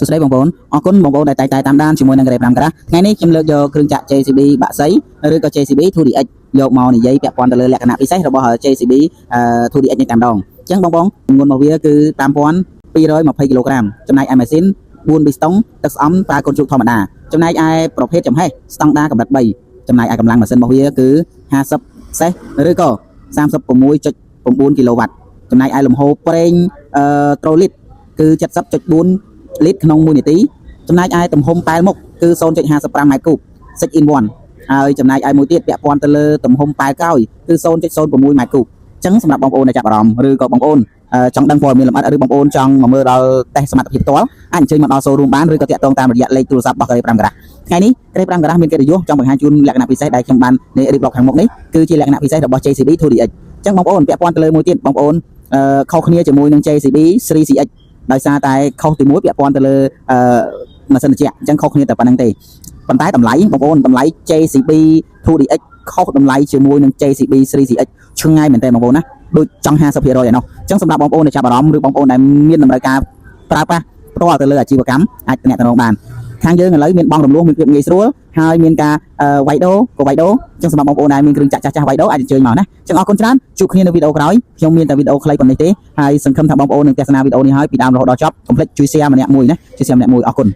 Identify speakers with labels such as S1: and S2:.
S1: សួស្តីបងប្អូនអរគុណបងប្អូនដែលតែងតែតាមដានជាមួយនឹង Grade 5 Garage ថ្ងៃនេះខ្ញុំលើកយកគ្រឿងចាក់ JCB បាក់សីឬក៏ JCB 2DX យកមកនិយាយពាក់ព័ន្ធទៅលើលក្ខណៈពិសេសរបស់ JCB 2DX នេះតែម្ដងអញ្ចឹងបងប្អូនទម្ងន់របស់វាគឺ 5220 គីឡូក្រាមចំណែកឯម៉ាស៊ីន4ប៊ីស្តុងទឹកស្អំប្រើកូនជ្រូកធម្មតាចំណែកឯប្រភេទចំហេះស្តង់ដារកម្រិត3ចំណែកឯកម្លាំងម៉ាស៊ីនរបស់វាគឺ50សេសឬក៏ 36.9 គីឡូវ៉ាត់ចំណែកឯលំហូរប្រេងត្រូលីត្រគឺ 70.4 លីត្រក្នុង1នាទីចំណែកឯទំហំប៉ែលមុខគឺ 0.55 ម៉ែត្រគូប 6 in 1ហើយចំណែកឯមួយទៀតពាក់ព័ន្ធទៅលើទំហំប៉ែលក្រោយគឺ 0.06 ម៉ែត្រគូបអញ្ចឹងសម្រាប់បងប្អូនដែលចាប់អារម្មណ៍ឬក៏បងប្អូនចង់ដឹងព័ត៌មានលម្អិតឬបងប្អូនចង់មកមើលដល់តេស្តសមត្ថភាពផ្ទាល់អាចអញ្ជើញមកដល់ showroom បានឬក៏តាក់ទងតាមរយៈលេខទូរស័ព្ទរបស់ Grade 5 Garage ថ្ងៃនេះ Grade 5 Garage មានកិត្តិយសចង់បង្ហាញជូនលក្ខណៈពិសេសដែលខ្ញុំបានរៀបរាប់ខាងមុខនេះគឺជាលក្ខណៈពិសេសរបស់ JCB 2DX អញ្ចឹងបងប្អូនពាក់ព័ន្ធទៅលើមួយទៀតបងប្អូនខុសគ្នាជាមួយនឹង JCB 3CX ដោយសារតែខុសទី1ពាក់ព័ន្ធទៅលើម៉ាស៊ីនត្រជាក់អញ្ចឹងខុសគ្នាតែប៉ុណ្្នឹងទេប៉ុន្តែតម្លៃបងប្អូនតម្លៃ JCB 2DX ខុសតម្លៃជាមួយនឹង JCB 3CX ឆ្ងាយមែនតើបងប្អូនណាដូចចង់ 50% ឯណោះអញ្ចឹងសម្រាប់បងប្អូនដែលចាប់អារម្មណ៍ឬបងប្អូនដែលមានតម្រូវការប្រើប្រាស់ផ្ទាល់ទៅលើអាជីវកម្មអាចទំនាក់ទំនងបានខាងយើងឥឡូវមានបងរំលោះមានភាពងាយស្រួលហើយមានការវាយដូក៏វាយដូអញ្ចឹងសម្រាប់បងប្អូនដែលមានគ្រឿងចាក់ចាស់ៗវាយដូអាចអញ្ជើញមកណាអញ្ចឹងអរគុណច្រើនជួបគ្នានៅវីដេអូក្រោយខ្ញុំមានតែវីដេអូខ្លីប៉ុណ្ណេះទេហើយសង្ឃឹមថាបងប្អូននឹងទស្សនាវីដេអូនេះហើយពីដើមរហូតដល់ចប់កុំភ្លេចជួយ share ម្នាក់មួយណាជួយ share ម្នាក់មួយអរគុណ